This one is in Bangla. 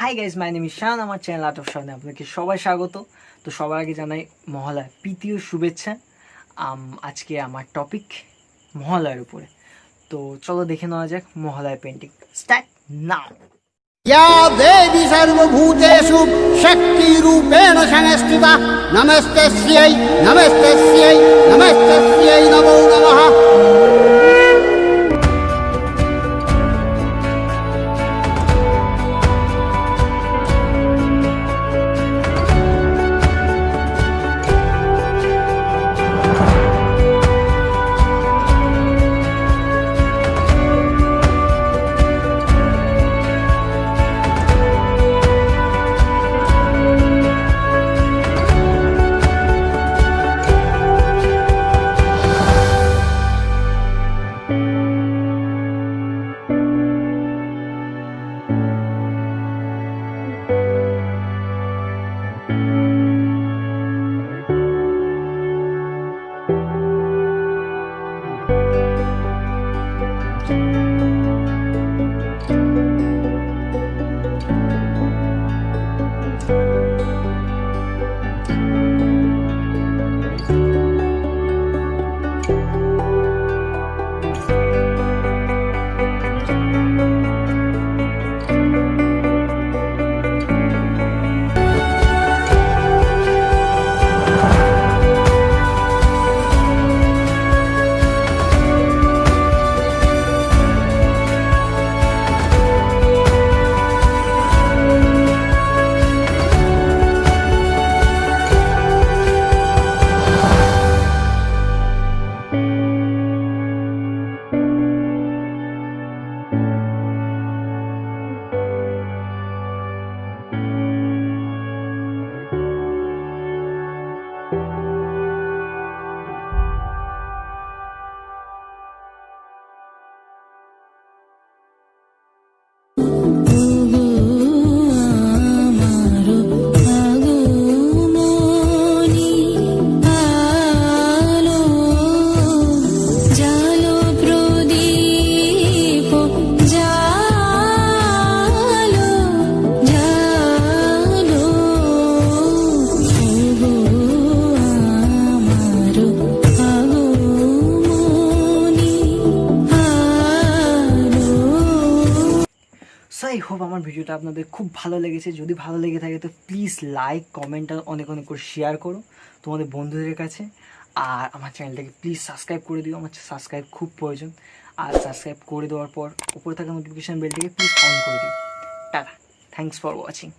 Hi guys, my name is Shayan. আমার চ্যানেল আর্ট অফ শায়ানে আপনাকে সবাই স্বাগত। তো সবার আগে জানাই মহালয়ার প্রীতি ও শুভেচ্ছা। আজকে আমার টপিক মহালয়ার উপরে। তো চলো দেখে নেওয়া যাক মহালয়া পেন্টিং। Start now. या देवी सर्वभूतेषु शक्तिरूपेण संस्थिता नमस्तस्यै नमस्तस्यै नमस्तस्यै नमो नमः। সো আই হোপ আমার ভিডিওটা আপনাদের খুব ভালো লেগেছে। যদি ভালো লেগে থাকে তো প্লিজ লাইক কমেন্ট আর অনেক অনেক করে শেয়ার করো তোমাদের বন্ধুদের কাছে। আর আমার চ্যানেলটাকে প্লিজ সাবস্ক্রাইব করে দিও, আমার সাবস্ক্রাইব খুব প্রয়োজন। আর সাবস্ক্রাইব করে দেওয়ার পর উপরে থাকা নোটিফিকেশান বেলটাকে প্লিজ অন করে দিও। Tata, thanks for watching.